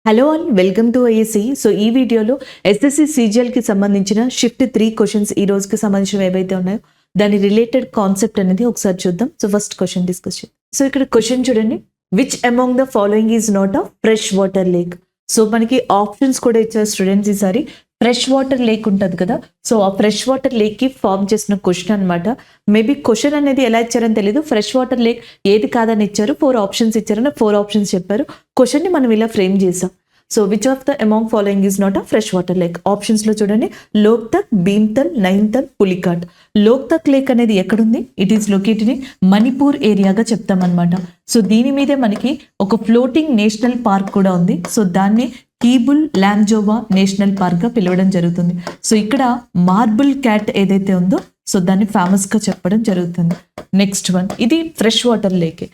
Hello all welcome to ISC. So ఈ వీడియోలో SSC సీజీఎల్కి సంబంధించిన షిఫ్ట్ 3 క్వశ్చన్స్ ఈ రోజుకి సంబంధించిన ఏవైతే ఉన్నాయో దాని రిలేటెడ్ కాన్సెప్ట్ అనేది ఒకసారి చూద్దాం. సో ఫస్ట్ క్వశ్చన్ డిస్కస్ చేద్దాం. సో ఇక్కడ క్వశ్చన్ చూడండి, which among the following is not a fresh water lake. So మనకి ఆప్షన్స్ కూడా ఇచ్చారు స్టూడెంట్స్. ఈసారి ఫ్రెష్ వాటర్ లేక్ ఉంటుంది కదా, సో ఆ ఫ్రెష్ వాటర్ లేక్ కి ఫామ్ చేసిన క్వశ్చన్ అనమాట. మేబీ క్వశ్చన్ అనేది ఎలా ఇచ్చారని తెలియదు, ఫ్రెష్ వాటర్ లేక్ ఏది కాదని ఇచ్చారు, 4 ఆప్షన్స్ ఇచ్చారని 4 ఆప్షన్స్ చెప్పారు. క్వశ్చన్ ని మనం ఇలా ఫ్రేమ్ చేసాం. So which of the among following is not a fresh water lake. Options లో చూడండి, లోక్తక్, భీమ్తల్, నైన్తల్, పులికాట్. లోక్తక్ లేక్ అనేది ఎక్కడుంది? It is located in Manipur ఏరియాగా చెప్తాం అనమాట. సో దీని మీదే మనకి ఒక ఫ్లోటింగ్ నేషనల్ పార్క్ కూడా ఉంది. సో దాన్ని కీబుల్ లాంజోవా నేషనల్ పార్క్ గా పిలవడం జరుగుతుంది. సో ఇక్కడ మార్బుల్ క్యాట్ ఏదైతే ఉందో సో దాన్ని ఫేమస్ గా చెప్పడం జరుగుతుంది. నెక్స్ట్ వన్, ఇది ఫ్రెష్ వాటర్ లేకే.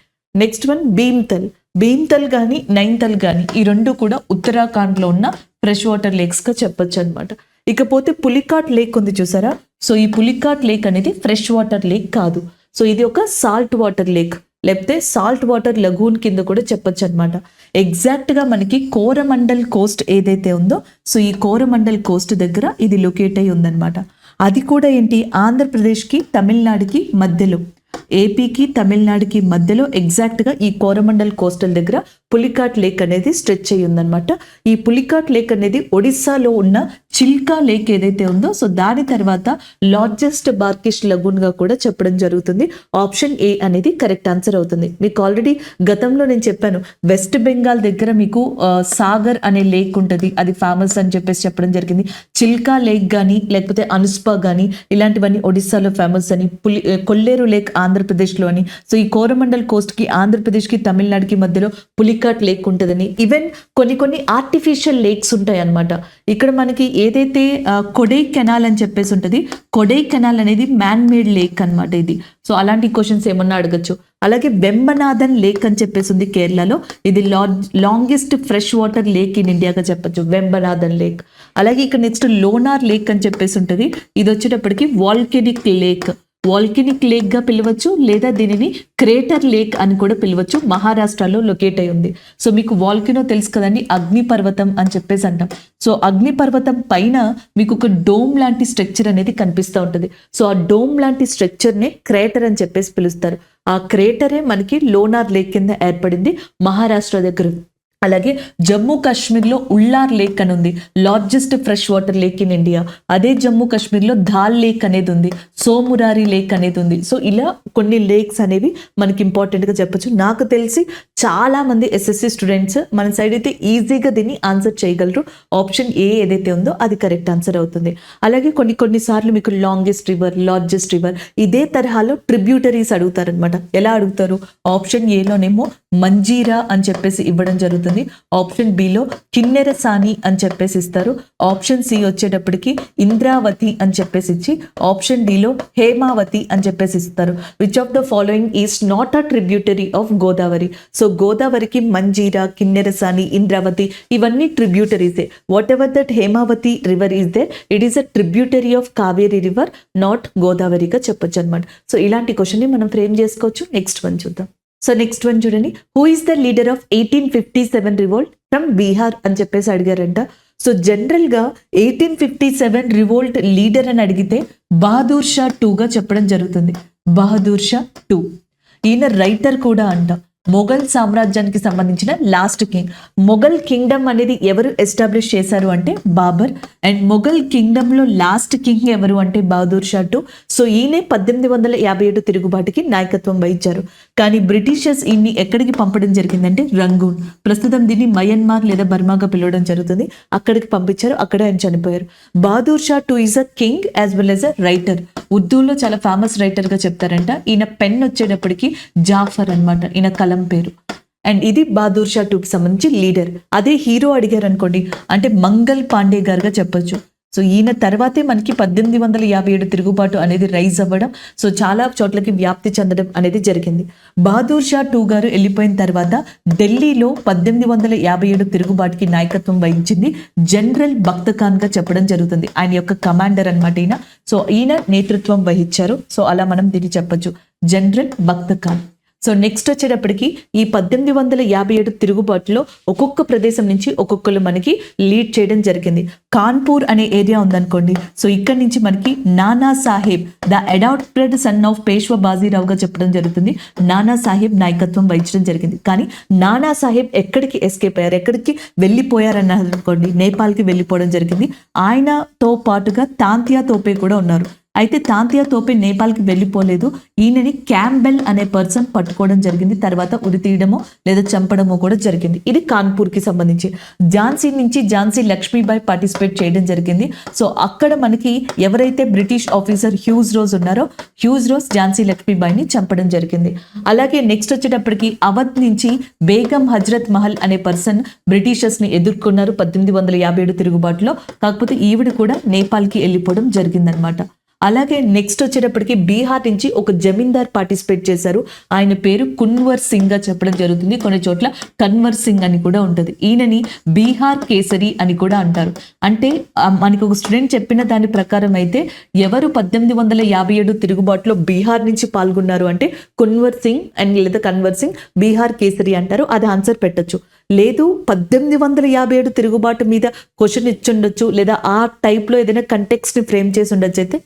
Next one Bhimtal. భీమ్తల్ కానీ నైన్తల్ కానీ ఈ రెండు కూడా ఉత్తరాఖండ్ లో ఉన్న ఫ్రెష్ వాటర్ లేక్స్ గా చెప్పొచ్చు అనమాట. ఇకపోతే పులికాట్ లేక్ ఉంది చూసారా, సో ఈ పులికాట్ లేక్ అనేది ఫ్రెష్ వాటర్ లేక్ కాదు. సో ఇది ఒక సాల్ట్ వాటర్ లేక్, లేకపోతే సాల్ట్ వాటర్ లగూన్ కింద కూడా చెప్పొచ్చు అనమాట. ఎగ్జాక్ట్ గా మనకి కోరమండల్ కోస్ట్ ఏదైతే ఉందో సో ఈ కోరమండల్ కోస్ట్ దగ్గర ఇది లొకేట్ అయి ఉందన్నమాట. అది కూడా ఏంటి, ఆంధ్రప్రదేశ్కి తమిళనాడుకి మధ్యలో, ఏపీకి తమిళనాడుకి మధ్యలో ఎగ్జాక్ట్గా ఈ కోరమండల్ కోస్టల్ దగ్గర పులికాట్ లేక్ అనేది స్ట్రెచ్ అయ్యి ఉందన్నమాట. ఈ పులికాట్ లేక్ అనేది ఒడిస్సాలో ఉన్న చిల్కా లేక్ ఏదైతే ఉందో సో దాని తర్వాత లార్జెస్ట్ బార్కిష్ లగూన్ గా కూడా చెప్పడం జరుగుతుంది. ఆప్షన్ ఏ అనేది కరెక్ట్ ఆన్సర్ అవుతుంది. మీకు ఆల్రెడీ గతంలో నేను చెప్పాను, వెస్ట్ బెంగాల్ దగ్గర మీకు సాగర్ అనే లేక్ ఉంటుంది, అది ఫేమస్ అని చెప్పేసి చెప్పడం జరిగింది. చిల్కా లేక్ కానీ లేకపోతే అనుస్పా కానీ ఇలాంటివన్నీ ఒడిస్సాలో ఫేమస్ అని, కొల్లేరు లేక్ ఆంధ్రప్రదేశ్లో అని. సో ఈ కోరమండల్ కోస్ట్ కి ఆంధ్రప్రదేశ్కి తమిళనాడుకి మధ్యలో పులికాట్ లేక్ ఉంటుందని. ఈవెన్ కొన్ని ఆర్టిఫిషియల్ లేక్స్ ఉంటాయి అన్నమాట. ఇక్కడ మనకి ఏదైతే కొడై కెనాల్ అని చెప్పేసి ఉంటుంది, కొడై కెనాల్ అనేది మ్యాన్ మేడ్ లేక్ అనమాట ఇది. సో అలాంటి క్వశ్చన్స్ ఏమన్నా అడగచ్చు. అలాగే వెంబనాథన్ లేక్ అని చెప్పేసి ఉంది కేరళలో, ఇది longest fresh water lake in ఇండియాగా చెప్పొచ్చు, వెంబనాథన్ లేక్. అలాగే ఇక్కడ నెక్స్ట్ లోనార్ లేక్ అని చెప్పేసి ఉంటుంది, ఇది వచ్చేటప్పటికి వాల్కెనిక్ లేక్. వాల్కెనిక్ లేక్ గా పిలవచ్చు లేదా దీనిని క్రేటర్ లేక్ అని కూడా పిలవచ్చు, మహారాష్ట్రలో లొకేట్ అయి ఉంది. సో మీకు వాల్కెనో తెలుసు కదండి, అగ్ని పర్వతం అని చెప్పేసి అంటాం. సో అగ్ని పర్వతం పైన మీకు ఒక డోమ్ లాంటి స్ట్రక్చర్ అనేది కనిపిస్తూ ఉంటుంది. సో ఆ డోమ్ లాంటి స్ట్రక్చర్ నే క్రేటర్ అని చెప్పేసి పిలుస్తారు. ఆ క్రేటరే మనకి లోనార్ లేక్ కింద ఏర్పడింది మహారాష్ట్ర దగ్గర. అలాగే జమ్మూ కాశ్మీర్లో ఉల్లార్ లేక్ అని ఉంది, largest fresh water lake in India. అదే జమ్మూ కాశ్మీర్లో ధాల్ లేక్ అనేది ఉంది, సోమురారి లేక్ అనేది ఉంది. సో ఇలా కొన్ని లేక్స్ అనేవి మనకి ఇంపార్టెంట్గా చెప్పొచ్చు. నాకు తెలిసి చాలా మంది ఎస్ఎస్సి స్టూడెంట్స్ మన సైడ్ అయితే ఈజీగా దీన్ని ఆన్సర్ చేయగలరు. ఆప్షన్ ఏ ఏదైతే ఉందో అది కరెక్ట్ ఆన్సర్ అవుతుంది. అలాగే కొన్ని సార్లు మీకు లాంగెస్ట్ రివర్, లార్జెస్ట్ రివర్ ఇదే తరహాలో ట్రిబ్యూటరీస్ అడుగుతారనమాట. ఎలా అడుగుతారు? ఆప్షన్ ఏలోనేమో మంజీరా అని చెప్పేసి ఇవ్వడం జరుగుతుంది, ఆప్షన్ బిలో కిన్నెరసాని అని చెప్పేసి ఇస్తారు, ఆప్షన్ సి వచ్చేటప్పటికి ఇంద్రావతి అని చెప్పేసి ఇచ్చి ఆప్షన్ డిలో హేమావతి అని చెప్పేసి ఇస్తారు. Which of the following is not a tributary of Godavari. So గోదావరికి మంజీరా, కిన్నెరసాని, ఇంద్రావతి ఇవన్నీ ట్రిబ్యూటరీసే. Whatever that Hemavati river is there, it is a tributary of Kaveri river, not గోదావరిగా చెప్పొచ్చు అనమాట. సో ఇలాంటి క్వశ్చన్ ని మనం ఫ్రేమ్ చేసుకోవచ్చు. నెక్స్ట్ వన్ చూద్దాం. సో నెక్స్ట్ వన్ చూడండి, who is the leader of 1857 revolt from Bihar అని చెప్పేసి అడిగారంట. సో జనరల్ గా 1857 రివోల్ట్ లీడర్ అని అడిగితే బహదూర్ షా 2 గా చెప్పడం జరుగుతుంది. బహదూర్ షా 2 ఈయన రైటర్ కూడా అంట. మొఘల్ సామ్రాజ్యానికి సంబంధించిన లాస్ట్ కింగ్. మొఘల్ కింగ్డమ్ అనేది ఎవరు ఎస్టాబ్లిష్ చేశారు అంటే బాబర్. అండ్ మొఘల్ కింగ్డమ్ లో లాస్ట్ కింగ్ ఎవరు అంటే బహదూర్ షా 2. సో ఈయనే 1857 తిరుగుబాటుకి నాయకత్వం వహించారు. కానీ బ్రిటిషర్స్ ఈయన్ని ఎక్కడికి పంపడం జరిగిందంటే రంగూన్, ప్రస్తుతం దీన్ని మయన్మార్ లేదా బర్మాగా పిలవడం జరుగుతుంది, అక్కడికి పంపించారు. అక్కడ ఆయన చనిపోయారు. Bahadur Shah 2 is a king as well as a writer. ఉర్దూలో చాలా ఫేమస్ రైటర్ గా చెప్తారంట. ఈయన పెన్ వచ్చేటప్పటికి జాఫర్ అనమాట, ఈయన కలం పేరు. అండ్ ఇది బహదూర్ షా 2కి సంబంధించి లీడర్. అదే హీరో అడిగారు అనుకోండి అంటే మంగల్ పాండే గారుగా చెప్పొచ్చు. సో ఈయన తర్వాతే మనకి 1857 తిరుగుబాటు అనేది రైజ్ అవ్వడం, సో చాలా చోట్లకి వ్యాప్తి చెందడం అనేది జరిగింది. బహదూర్ షా 2 గారు వెళ్ళిపోయిన తర్వాత ఢిల్లీలో 1857 తిరుగుబాటుకి నాయకత్వం వహించింది జనరల్ బఖ్త్ ఖాన్ గా చెప్పడం జరుగుతుంది. ఆయన యొక్క కమాండర్ అనమాట ఈయన. సో ఈయన నేతృత్వం వహించారు. సో అలా మనం దీన్ని చెప్పొచ్చు, జనరల్ బఖ్త్ ఖాన్. సో నెక్స్ట్ వచ్చేటప్పటికి ఈ 1857 తిరుగుబాటులో ఒక్కొక్క ప్రదేశం నుంచి ఒక్కొక్కరు మనకి లీడ్ చేయడం జరిగింది. కాన్పూర్ అనే ఏరియా ఉందనుకోండి, సో ఇక్కడ నుంచి మనకి Nana Sahib the adopted son of Peshwa బాజీరావుగా చెప్పడం జరుగుతుంది. నానా సాహెబ్ నాయకత్వం వహించడం జరిగింది. కానీ నానా సాహెబ్ ఎక్కడికి ఎస్కేప్ అయ్యారు, ఎక్కడికి వెళ్ళిపోయారన్నారు అనుకోండి, నేపాల్కి వెళ్ళిపోవడం జరిగింది. ఆయనతో పాటుగా తాంతియా తోపే కూడా ఉన్నారు. అయితే తాంతియా తోపే నేపాల్కి వెళ్ళిపోలేదు. ఈయనని క్యాంబెల్ అనే పర్సన్ పట్టుకోవడం జరిగింది. తర్వాత ఉరి తీయడమో లేదా చంపడమో కూడా జరిగింది. ఇది కాన్పూర్కి సంబంధించి. ఝాన్సీ నుంచి ఝాన్సీ లక్ష్మీబాయి పార్టిసిపేట్ చేయడం జరిగింది. సో అక్కడ మనకి ఎవరైతే బ్రిటిష్ ఆఫీసర్ హ్యూజ్ రోజ్ ఉన్నారో, హ్యూజ్ రోజ్ ఝాన్సీ లక్ష్మీబాయిని చంపడం జరిగింది. అలాగే నెక్స్ట్ వచ్చేటప్పటికి అవధ్ నుంచి బేగం హజ్రత్ మహల్ అనే పర్సన్ బ్రిటిషర్స్ ని ఎదుర్కొన్నారు 1857 తిరుగుబాటులో. కాకపోతే ఈవిడ కూడా నేపాల్కి వెళ్ళిపోవడం జరిగిందనమాట. అలాగే నెక్స్ట్ వచ్చేటప్పటికి బీహార్ నుంచి ఒక జమీందార్ పార్టిసిపేట్ చేశారు. ఆయన పేరు కున్వర్ సింగ్ గా చెప్పడం జరుగుతుంది. కొన్ని చోట్ల కన్వర్ సింగ్ అని కూడా ఉంటుంది. ఈయనని బీహార్ కేసరి అని కూడా అంటారు. అంటే మనకి ఒక స్టూడెంట్ చెప్పిన దాని ప్రకారం అయితే ఎవరు 1857 తిరుగుబాటులో బీహార్ నుంచి పాల్గొన్నారు అంటే కున్వర్ సింగ్ అండ్ లేదా కన్వర్ సింగ్, బీహార్ కేసరి అంటారు. అది ఆన్సర్ పెట్టచ్చు. లేదు 1857 తిరుగుబాటు మీద క్వశ్చన్ ఇచ్చుండొచ్చు, లేదా ఆ టైప్లో ఏదైనా కంటెక్స్ట్ ని ఫ్రేమ్ చేసి ఉండొచ్చు. అయితే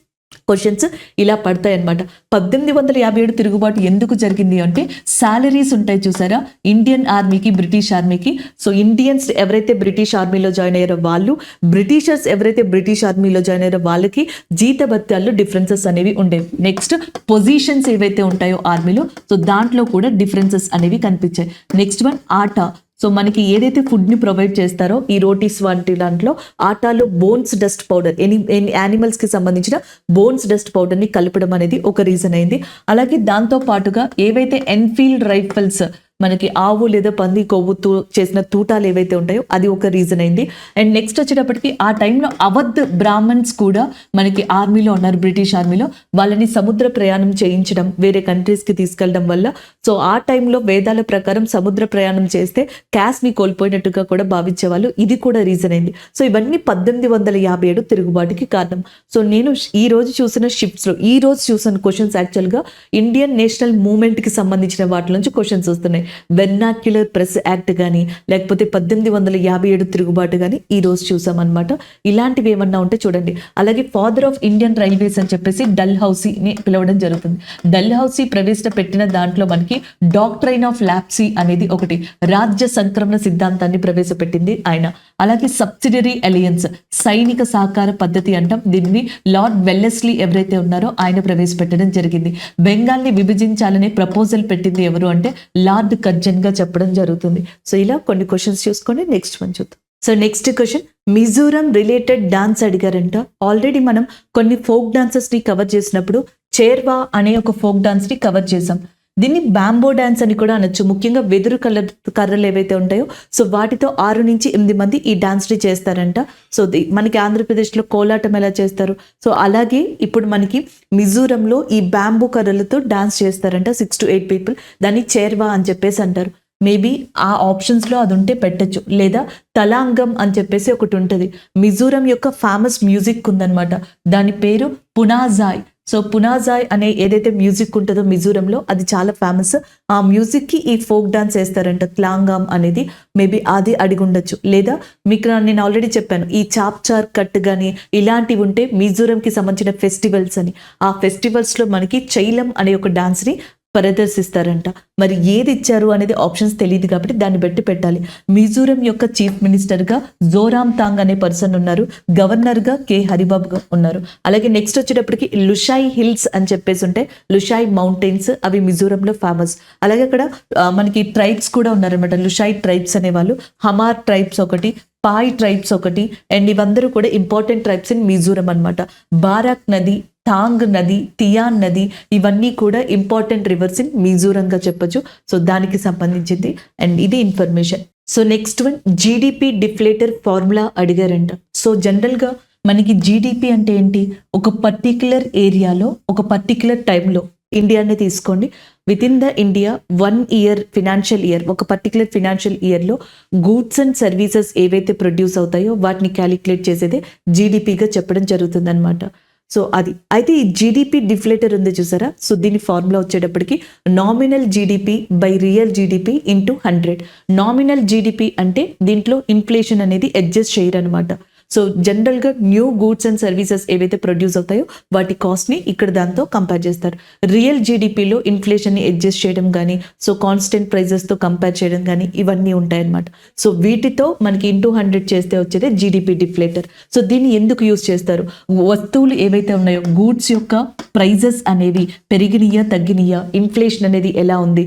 క్వశ్చన్స్ ఇలా పడతాయి అనమాట. 1857 తిరుగుబాటు ఎందుకు జరిగింది అంటే సాలరీస్ ఉంటాయి చూసారా, ఇండియన్ ఆర్మీకి బ్రిటిష్ ఆర్మీకి. సో ఇండియన్స్ ఎవరైతే బ్రిటిష్ ఆర్మీలో జాయిన్ అయ్యారో వాళ్ళు, బ్రిటిషర్స్ ఎవరైతే బ్రిటిష్ ఆర్మీలో జాయిన్ అయ్యారో వాళ్ళకి జీతభత్యాల్లో డిఫరెన్సెస్ అనేవి ఉండేవి. నెక్స్ట్ పొజిషన్స్ ఏవైతే ఉంటాయో ఆర్మీలో, సో దాంట్లో కూడా డిఫరెన్సెస్ అనేవి కనిపించాయి. నెక్స్ట్ వన్ ఆట. సో మనకి ఏదైతే ఫుడ్ని ప్రొవైడ్ చేస్తారో ఈ రోటీస్ వంటి దాంట్లో ఆటాలో బోన్స్ డస్ట్ పౌడర్, ఎనీ యానిమల్స్కి సంబంధించిన బోన్స్ డస్ట్ పౌడర్ని కలపడం అనేది ఒక రీజన్ అయింది. అలాగే దాంతో పాటుగా ఏవైతే ఎన్ఫీల్డ్ రైఫిల్స్ మనకి ఆవు లేదా పంది కొవ్వుతో చేసిన తూటాలు ఏవైతే ఉంటాయో అది ఒక రీజన్ అయింది. అండ్ నెక్స్ట్ వచ్చేటప్పటికి ఆ టైంలో అవధ్ బ్రాహ్మణ్స్ కూడా మనకి ఆర్మీలో ఉన్నారు, బ్రిటిష్ ఆర్మీలో. వాళ్ళని సముద్ర ప్రయాణం చేయించడం, వేరే కంట్రీస్కి తీసుకెళ్ళడం వల్ల, సో ఆ టైంలో వేదాల ప్రకారం సముద్ర ప్రయాణం చేస్తే క్యాస్ట్ని కోల్పోయినట్టుగా కూడా భావించేవాళ్ళు. ఇది కూడా రీజన్ అయింది. సో ఇవన్నీ 1857 తిరుగుబాటుకి కారణం. సో నేను ఈ రోజు చూసిన షిఫ్ట్స్లో, ఈ రోజు చూసిన క్వశ్చన్స్ యాక్చువల్గా ఇండియన్ నేషనల్ మూవ్మెంట్కి సంబంధించిన వాటి నుంచి క్వశ్చన్స్ వస్తున్నాయి. వెర్నాక్యులర్ ప్రెస్ యాక్ట్ కానీ, లేకపోతే 1857 తిరుగుబాటు కానీ ఈ రోజు చూసామన్నమాట. ఇలాంటివి ఏమన్నా ఉంటే చూడండి. అలాగే ఫాదర్ ఆఫ్ ఇండియన్ రైల్వేస్ అని చెప్పేసి డల్ హౌసీని పిలవడం జరుగుతుంది. డల్ హౌసీ ప్రవేశపెట్టిన దాంట్లో మనకి డాక్ట్రైన్ ఆఫ్ లాప్సీ అనేది ఒకటి, రాజ్య సంక్రమణ సిద్ధాంతాన్ని ప్రవేశపెట్టింది ఆయన. అలాగే సబ్సిడరీ అలయన్స్, సైనిక సహకార పద్ధతి అంటాం దీన్ని. లార్డ్ వెల్లెస్లీ ఎవరైతే ఉన్నారో ఆయన ప్రవేశపెట్టడం జరిగింది. బెంగాల్ని విభజించాలనే ప్రపోజల్ పెట్టింది ఎవరు అంటే లార్డ్ కర్జన్ గా చెప్పడం జరుగుతుంది. సో ఇలా కొన్ని క్వశ్చన్స్ చూసుకొని నెక్స్ట్ వన్ చూద్దాం. So next question, Mizoram related dance అడిగారంట. ఆల్రెడీ మనం కొన్ని ఫోక్ డాన్సెస్ ని కవర్ చేసినప్పుడు చేర్వా అనే ఒక ఫోక్ డాన్స్ ని కవర్ చేసాం. దీన్ని బ్యాంబో డాన్స్ అని కూడా అనొచ్చు. ముఖ్యంగా వెదురు కర్రలు ఏవైతే ఉంటాయో సో వాటితో 6 నుంచి 8 మంది ఈ డాన్స్ ని చేస్తారంట. సో మనకి ఆంధ్రప్రదేశ్లో కోలాటం ఎలా చేస్తారు, సో అలాగే ఇప్పుడు మనకి మిజోరంలో ఈ బ్యాంబో కర్రలతో డాన్స్ చేస్తారంట 6 to 8 పీపుల్. దాన్ని చేర్వా అని చెప్పేసి అంటారు. మేబీ ఆ ఆప్షన్స్లో అది ఉంటే పెట్టచ్చు. లేదా తలాంగం అని చెప్పేసి ఒకటి ఉంటుంది. మిజోరం యొక్క ఫేమస్ మ్యూజిక్ ఉందన్నమాట, దాని పేరు పునాజాయ్. సో పునాజాయ్ అనే ఏదైతే మ్యూజిక్ ఉంటుందో మిజోరంలో అది చాలా ఫేమస్. ఆ మ్యూజిక్కి ఈ ఫోక్ డాన్స్ వేస్తారంట, త్లాంగాం అనేది. మేబీ అది అడిగి ఉండొచ్చు. లేదా మీకు నేను ఆల్రెడీ చెప్పాను ఈ చాప్ చార్ కట్ కానీ ఇలాంటివి ఉంటే మిజోరంకి సంబంధించిన ఫెస్టివల్స్ అని, ఆ ఫెస్టివల్స్లో మనకి చైలం అనే ఒక డాన్స్ని ప్రదర్శిస్తారంట. మరి ఏది ఇచ్చారు అనేది ఆప్షన్స్ తెలియదు కాబట్టి దాన్ని బట్టి పెట్టాలి. మిజోరం యొక్క చీఫ్ మినిస్టర్గా జోరామ్ తాంగ్ అనే పర్సన్ ఉన్నారు, గవర్నర్గా కే హరిబాబు ఉన్నారు. అలాగే నెక్స్ట్ వచ్చేటప్పటికి లుషాయ్ హిల్స్ అని చెప్పేసి ఉంటే లుషాయ్ మౌంటైన్స్, అవి మిజోరంలో ఫేమస్. అలాగే అక్కడ మనకి ట్రైబ్స్ కూడా ఉన్నారనమాట, లుషాయ్ ట్రైబ్స్ అనేవాళ్ళు. హమార్ ట్రైబ్స్ ఒకటి, పాయ్ ట్రైబ్స్ ఒకటి, అండ్ ఇవందరూ కూడా ఇంపార్టెంట్ ట్రైబ్స్ ఇన్ మిజోరం అనమాట. బారాక్ నది, టాంగ్ నది, తియాన్ నది, ఇవన్నీ కూడా ఇంపార్టెంట్ రివర్స్ ఇన్ మిజోరంగా చెప్పొచ్చు. సో దానికి సంబంధించింది అండ్ ఇది information. So next one, GDP deflator formula అడిగారంట. సో జనరల్గా మనకి జీడిపి అంటే ఏంటి, ఒక పర్టిక్యులర్ ఏరియాలో ఒక పర్టిక్యులర్ టైంలో, ఇండియానే తీసుకోండి, with in the India 1 year financial year, ఒక పర్టికులర్ ఫినాన్షియల్ ఇయర్లో గూడ్స్ అండ్ సర్వీసెస్ ఏవైతే ప్రొడ్యూస్ అవుతాయో వాటిని క్యాలిక్యులేట్ చేసేదే జీడిపిగా చెప్పడం జరుగుతుంది అనమాట. సో అది అయితే ఈ జీడిపి డిఫ్లేటర్ ఉంది చూసారా, సో దీని ఫార్ములా వచ్చేటప్పటికి nominal GDP by real GDP into 100. Nominal GDP అంటే దీంట్లో ఇన్ఫ్లేషన్ అనేది అడ్జస్ట్ చేయరు అనమాట. సో జనరల్గా న్యూ గూడ్స్ అండ్ సర్వీసెస్ ఏవైతే ప్రొడ్యూస్ అవుతాయో వాటి కాస్ట్ని ఇక్కడ దాంతో కంపేర్ చేస్తారు. రియల్ జీడిపిలో ఇన్ఫ్లేషన్ని అడ్జస్ట్ చేయడం కానీ, సో కాన్స్టెంట్ ప్రైజెస్తో కంపేర్ చేయడం కానీ ఇవన్నీ ఉంటాయన్నమాట. సో వీటితో మనకి ఇంటూ 100 చేస్తే వచ్చేది జీడిపి డిఫ్లేటర్. సో దీన్ని ఎందుకు యూజ్ చేస్తారు? వస్తువులు ఏవైతే ఉన్నాయో గూడ్స్ యొక్క ప్రైజెస్ అనేవి పెరిగినయా తగ్గినయా, ఇన్ఫ్లేషన్ అనేది ఎలా ఉంది,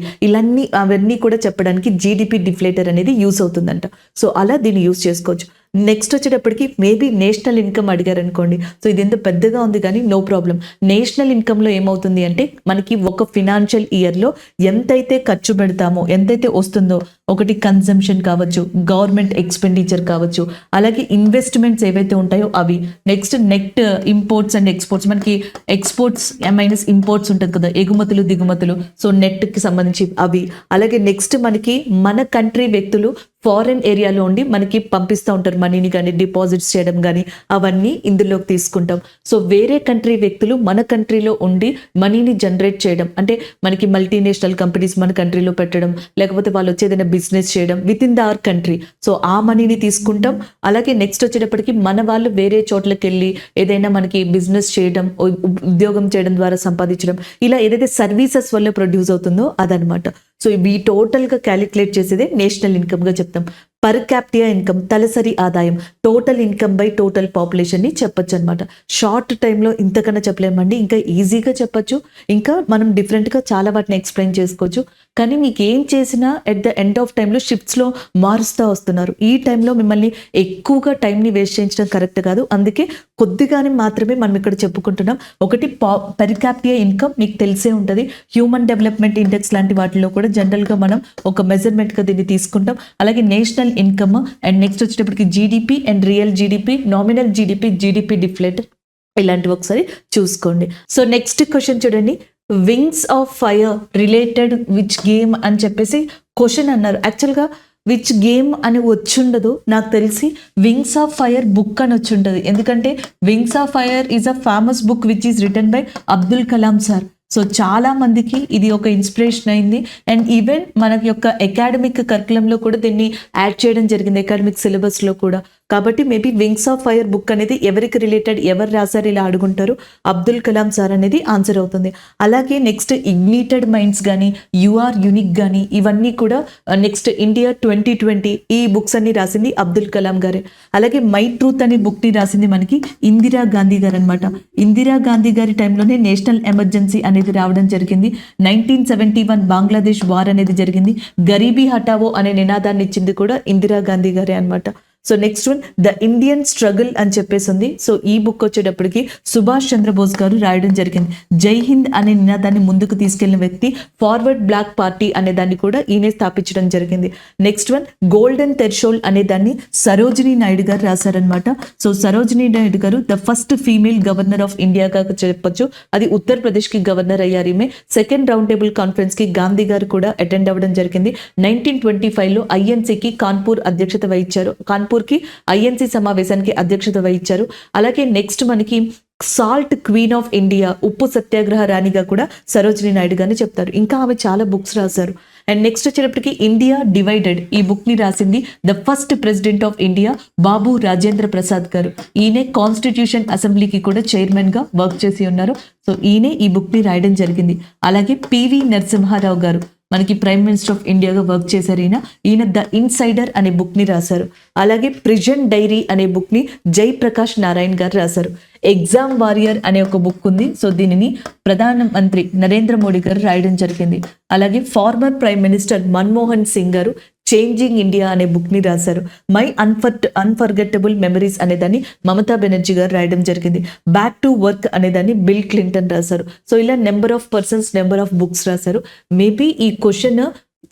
అవన్నీ కూడా చెప్పడానికి జీడిపి డిఫ్లేటర్ అనేది యూస్ అవుతుందంట. సో అలా దీన్ని యూజ్ చేసుకోవచ్చు. నెక్స్ట్ వచ్చేటప్పటికి మేబీ నేషనల్ ఇన్కమ్ అడిగారు అనుకోండి. సో ఇది ఎంత పెద్దగా ఉంది కానీ నో ప్రాబ్లం. నేషనల్ ఇన్కమ్లో ఏమవుతుంది అంటే మనకి ఒక ఫినాన్షియల్ ఇయర్లో ఎంతైతే ఖర్చు పెడతామో, ఎంతైతే వస్తుందో, ఒకటి కన్సంప్షన్ కావచ్చు, గవర్నమెంట్ ఎక్స్పెండిచర్ కావచ్చు, అలాగే ఇన్వెస్ట్మెంట్స్ ఏవైతే ఉంటాయో అవి, next net imports and exports, మనకి ఎక్స్పోర్ట్స్ మైనస్ ఇంపోర్ట్స్ ఉంటుంది కదా, ఎగుమతులు దిగుమతులు, సో నెట్కి సంబంధించి అవి, అలాగే నెక్స్ట్ మనకి మన కంట్రీ వ్యక్తులు ఫారెన్ ఏరియాలో ఉండి మనకి పంపిస్తూ ఉంటారు మనీని కానీ, డిపాజిట్స్ చేయడం కానీ, అవన్నీ ఇందులోకి తీసుకుంటాం. సో వేరే కంట్రీ వ్యక్తులు మన కంట్రీలో ఉండి మనీని జనరేట్ చేయడం అంటే మనకి మల్టీనేషనల్ కంపెనీస్ మన కంట్రీలో పెట్టడం, లేకపోతే వాళ్ళు వచ్చి ఏదైనా బిజినెస్ చేయడం with in the our country. So ఆ మనీని తీసుకుంటాం. అలాగే నెక్స్ట్ వచ్చేటప్పటికి మన వాళ్ళు వేరే చోట్లకి వెళ్ళి ఏదైనా మనకి బిజినెస్ చేయడం, ఉద్యోగం చేయడం ద్వారా సంపాదించడం, ఇలా ఏదైతే సర్వీసెస్ వల్ల ప్రొడ్యూస్ అవుతుందో అదనమాట. సో ఇవి టోటల్గా క్యాలిక్యులేట్ చేసేదే నేషనల్ ఇన్కమ్గా చెప్తాం. పర్ క్యాపిటా ఇన్కమ్, తలసరి ఆదాయం, టోటల్ ఇన్కమ్ బై టోటల్ పాపులేషన్ని చెప్పొచ్చు అనమాట. షార్ట్ టైంలో ఇంతకన్నా చెప్పలేమండి, ఇంకా ఈజీగా చెప్పచ్చు, ఇంకా మనం డిఫరెంట్గా చాలా వాటిని ఎక్స్ప్లెయిన్ చేసుకోవచ్చు. కానీ మీకు ఏం చేసినా ఎట్ ద ఎండ్ ఆఫ్ టైంలో షిఫ్ట్స్లో మారుస్తూ వస్తున్నారు. ఈ టైంలో మిమ్మల్ని ఎక్కువగా టైంని వేస్ట్ చేయించడం కరెక్ట్ కాదు. అందుకే కొద్దిగానే మాత్రమే మనం ఇక్కడ చెప్పుకుంటున్నాం. ఒకటి పర్ క్యాపిటా ఇన్కమ్ మీకు తెలిసే ఉంటుంది. హ్యూమన్ డెవలప్మెంట్ ఇండెక్స్ లాంటి వాటిలో కూడా జనరల్గా మనం ఒక మెజర్మెంట్గా దీన్ని తీసుకుంటాం. అలాగే నేషనల్ ఇన్కమ్ అండ్ నెక్స్ట్ వచ్చేటప్పటికి GDP and real GDP, nominal GDP, GDP deflator, ఇలాంటివి ఒకసారి చూసుకోండి. సో నెక్స్ట్ క్వశ్చన్ చూడండి, wings of fire related which game అని చెప్పేసి క్వశ్చన్ అన్నారు. యాక్చువల్గా విచ్ గేమ్ అని వచ్చుండదు, నాకు తెలిసి వింగ్స్ ఆఫ్ ఫైర్ బుక్ అని వచ్చుంటుంది. ఎందుకంటే wings of fire is a famous book which is written by Abdul Kalam sir. So చాలా మందికి ఇది ఒక ఇన్స్పిరేషన్ అయింది. అండ్ ఈవెన్ మన యొక్క అకాడమిక్ కరికులంలో కూడా దీన్ని యాడ్ చేయడం జరిగింది, అకాడమిక్ సిలబస్లో కూడా. కాబట్టి maybe wings of fire book అనేది ఎవరికి రిలేటెడ్, ఎవరు రాశారు ఇలా అడుగుంటారు, అబ్దుల్ కలాం సార్ అనేది ఆన్సర్ అవుతుంది. అలాగే నెక్స్ట్ ఇగ్నిటెడ్ మైండ్స్ కానీ, యూఆర్ యూనిక్ కానీ, ఇవన్నీ కూడా నెక్స్ట్ ఇండియా 2020 ఈ బుక్స్ అన్ని రాసింది అబ్దుల్ కలాం గారే. అలాగే మై ట్రూత్ అనే బుక్ని రాసింది మనకి ఇందిరా గాంధీ గారు అనమాట. ఇందిరా గాంధీ గారి టైంలోనే నేషనల్ ఎమర్జెన్సీ అనేది రావడం జరిగింది. 1971 బంగ్లాదేశ్ వార్ అనేది జరిగింది. గరీబీ హటావో అనే నినాదాన్ని ఇచ్చింది కూడా ఇందిరా గాంధీ గారే అనమాట. So next one the Indian struggle అని చెప్పేసి ఉంది. సో ఈ బుక్ వచ్చేటప్పటికి సుభాష్ చంద్రబోస్ గారు రాయడం జరిగింది. జై హింద్ అనే నినాదాన్ని ముందుకు తీసుకెళ్లిన వ్యక్తి, ఫార్వర్డ్ బ్లాక్ పార్టీ అనే దాన్ని కూడా ఈయనే స్థాపించడం జరిగింది. నెక్స్ట్ వన్ గోల్డెన్ థెర్షోల్ అనే దాన్ని సరోజినీ నాయుడు గారు రాశారనమాట. So Sarojini Naidu garu the first female governor of ఇండియాగా చెప్పొచ్చు. అది ఉత్తరప్రదేశ్కి గవర్నర్ అయ్యారు ఈమె. సెకండ్ రౌండ్ టేబుల్ కాన్ఫరెన్స్కి గాంధీ గారు కూడా అటెండ్ అవ్వడం జరిగింది. 1925లో ఐఎన్సీకి కాన్పూర్ అధ్యక్షత వహించారు. కాన్పూర్కి ఐఎన్సీ సమావేశానికి అధ్యక్షత వహించారు. అలాగే నెక్స్ట్ మనకి సాల్ట్ క్వీన్ ఆఫ్ ఇండియా, ఉప్పు సత్యాగ్రహ రాణిగా కూడా సరోజినీ నాయుడు గారిని చెప్తారు. ఇంకా ఆమె చాలా బుక్స్ రాశారు. అండ్ నెక్స్ట్ వచ్చేటప్పటికి ఇండియా డివైడెడ్ ఈ బుక్ని రాసింది the first president of India Babu Rajendra Prasad garu. ఈయనే కాన్స్టిట్యూషన్ అసెంబ్లీకి కూడా చైర్మన్గా వర్క్ చేసి ఉన్నారు. సో ఈయనే ఈ బుక్ని రాయడం జరిగింది. అలాగే పివి నరసింహారావు గారు మనకి ప్రైమ్ మినిస్టర్ ఆఫ్ ఇండియాగా వర్క్ చేశారు. ఈయన ద ఇన్సైడర్ అనే బుక్ని రాశారు. అలాగే ప్రిజన్ డైరీ అనే బుక్ని జయప్రకాష్ నారాయణ్ గారు రాశారు. ఎగ్జామ్ వారియర్ అనే ఒక బుక్ ఉంది. సో దీనిని ప్రధానమంత్రి నరేంద్ర మోడీ గారు రాయడం జరిగింది. అలాగే farmer prime minister Manmohan Singh గారు చేంజింగ్ ఇండియా అనే బుక్ని రాశారు. మై అన్ఫర్గెట్టబుల్ మెమరీస్ అనేదాన్ని మమతా బెనర్జీ గారు రాయడం జరిగింది. బ్యాక్ టు వర్క్ అనేదాన్ని బిల్ క్లింటన్ రాశారు. సో ఇలా number of persons, number of books రాశారు. మేబీ ఈ క్వశ్చన్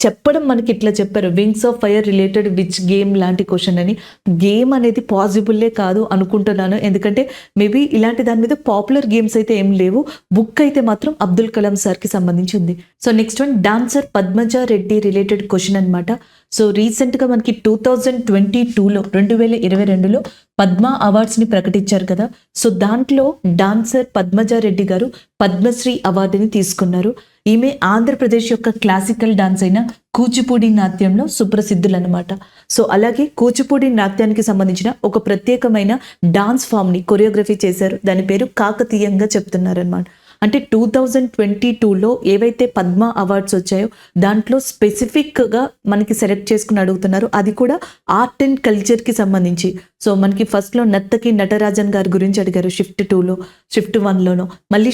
చెప్పడం మనకి ఇట్లా చెప్పారు, wings of fire related which game లాంటి క్వశ్చన్ అని. గేమ్ అనేది పాసిబుల్లే కాదు అనుకుంటున్నాను, ఎందుకంటే మేబీ ఇలాంటి దాని మీద పాపులర్ గేమ్స్ అయితే ఏం లేవు. బుక్ అయితే మాత్రం అబ్దుల్ కలాం సార్కి సంబంధించి ఉంది. So next one dancer Padmaja Reddy related question అనమాట. సో రీసెంట్గా మనకి 2022లో 2022లో పద్మ అవార్డ్స్ని ప్రకటించారు కదా. సో దాంట్లో డాన్సర్ పద్మజారెడ్డి గారు పద్మశ్రీ అవార్డుని తీసుకున్నారు. ఈమె ఆంధ్రప్రదేశ్ యొక్క క్లాసికల్ డాన్స్ అయిన కూచిపూడి నాట్యంలో సుప్రసిద్ధులన్నమాట. సో అలాగే కూచిపూడి నాట్యానికి సంబంధించిన ఒక ప్రత్యేకమైన డాన్స్ ఫామ్ని కొరియోగ్రఫీ చేశారు. దాని పేరు కాకతీయంగా చెప్తున్నారనమాట. అంటే 2022లో ఏవైతే పద్మ అవార్డ్స్ వచ్చాయో దాంట్లో స్పెసిఫిక్గా మనకి సెలెక్ట్ చేసుకుని అడుగుతున్నారు. అది కూడా ఆర్ట్ అండ్ కల్చర్కి సంబంధించి. సో మనకి ఫస్ట్లో నర్తకి నటరాజన్ గారి గురించి అడిగారు షిఫ్ట్ 2లో, షిఫ్ట్ 1లోనో. మళ్ళీ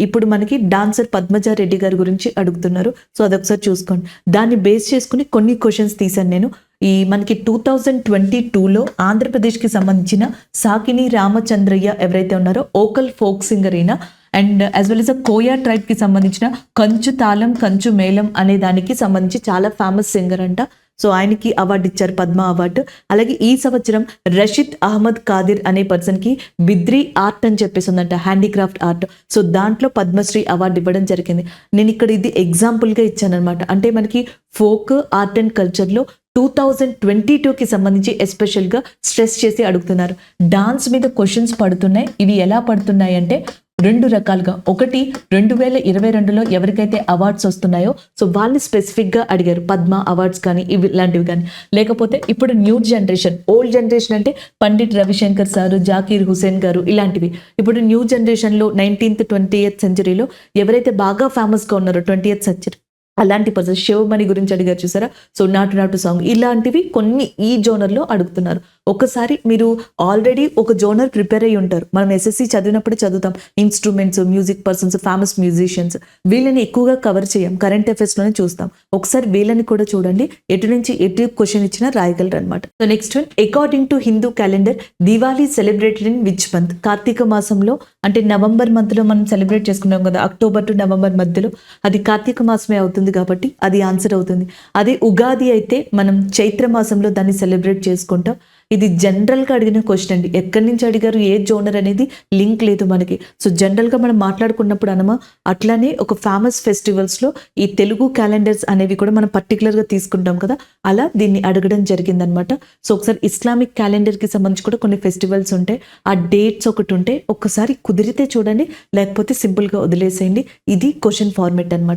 ఇప్పుడు మనకి డాన్సర్ పద్మజారెడ్డి గారి గురించి అడుగుతున్నారు. సో అదొకసారి చూసుకోండి. దాన్ని బేస్ చేసుకుని కొన్ని క్వశ్చన్స్ తీశాను నేను. ఈ మనకి 2022లో ఆంధ్రప్రదేశ్కి సంబంధించిన సాకిని రామచంద్రయ్య ఎవరైతే ఉన్నారో ఓకల్ ఫోక్ సింగర్ అయినా, and as well as Koya ట్రైబ్కి సంబంధించిన కంచు తాళం కంచు మేళం అనే దానికి సంబంధించి చాలా ఫేమస్ సింగర్ అంట. సో ఆయనకి అవార్డు ఇచ్చారు, పద్మ అవార్డు. అలాగే ఈ సంవత్సరం రషీద్ అహ్మద్ కాదిర్ అనే పర్సన్కి బిద్రీ ఆర్ట్ అని చెప్పేసి ఉందంట, హ్యాండీక్రాఫ్ట్ ఆర్ట్. సో దాంట్లో పద్మశ్రీ అవార్డు ఇవ్వడం జరిగింది. నేను ఇక్కడ ఇది ఎగ్జాంపుల్గా ఇచ్చాను అనమాట. అంటే మనకి ఫోక్ ఆర్ట్ అండ్ కల్చర్లో 2022కి సంబంధించి ఎస్పెషల్గా స్ట్రెస్ చేసి అడుగుతున్నారు. డాన్స్ మీద క్వశ్చన్స్ పడుతున్నాయి. ఇవి ఎలా పడుతున్నాయి అంటే రెండు రకాలుగా. ఒకటి 2022లో ఎవరికైతే అవార్డ్స్ వస్తున్నాయో సో వాళ్ళని స్పెసిఫిక్గా అడిగారు, పద్మ అవార్డ్స్ కానీ ఇవి ఇలాంటివి కానీ. లేకపోతే ఇప్పుడు న్యూ జనరేషన్, ఓల్డ్ జనరేషన్ అంటే పండిట్ రవిశంకర్ సారు, జాకీర్ హుసేన్ గారు ఇలాంటివి. ఇప్పుడు న్యూ జనరేషన్లో 19th 20th సెంచరీలో ఎవరైతే బాగా ఫేమస్గా ఉన్నారో 20th సెంచరీ అలాంటి పర్సన్, శివమణి గురించి అడిగారు చూసారా. సో నాటు నాటు సాంగ్ ఇలాంటివి కొన్ని ఈ జోనర్లో అడుగుతున్నారు. ఒకసారి మీరు ఆల్రెడీ ఒక జోనర్ ప్రిపేర్ అయ్యి ఉంటారు. మనం ఎస్ఎస్సి చదివినప్పుడు చదువుతాం instruments, music persons, famous musicians, వీళ్ళని ఎక్కువగా కవర్ చేయం, కరెంట్ అఫైర్స్లోనే చూస్తాం. ఒకసారి వీళ్ళని కూడా చూడండి, ఎటు నుంచి ఎటు క్వశ్చన్ ఇచ్చినా రాయగలరు అనమాట. So next one, according to Hindu calendar Diwali celebrated in which month? Kartika మాసంలో, అంటే నవంబర్ మంత్లో మనం సెలబ్రేట్ చేసుకున్నాం కదా, అక్టోబర్ టు నవంబర్ మధ్యలో, అది కార్తీక మాసమే అవుతుంది కాబట్టి అది ఆన్సర్ అవుతుంది. అదే ఉగాది అయితే మనం చైత్ర మాసంలో దాన్ని సెలబ్రేట్ చేసుకుంటాం. ఇది జనరల్గా అడిగిన క్వశ్చన్ అండి. ఎక్కడి నుంచి అడిగారు, ఏ జోనర్ అనేది లింక్ లేదు మనకి. సో జనరల్గా మనం మాట్లాడుకున్నప్పుడు అనమా, అట్లానే ఒక ఫేమస్ ఫెస్టివల్స్లో ఈ తెలుగు క్యాలెండర్స్ అనేవి కూడా మనం పర్టికులర్గా తీసుకుంటాం కదా, అలా దీన్ని అడగడం జరిగిందనమాట. సో ఒకసారి ఇస్లామిక్ క్యాలెండర్కి సంబంధించి కూడా కొన్ని ఫెస్టివల్స్ ఉంటాయి, ఆ డేట్స్ ఒకటి ఉంటే ఒక్కసారి కుదిరితే చూడండి, లేకపోతే సింపుల్గా వదిలేసేయండి. ఇది క్వశ్చన్ ఫార్మెట్ అనమాట.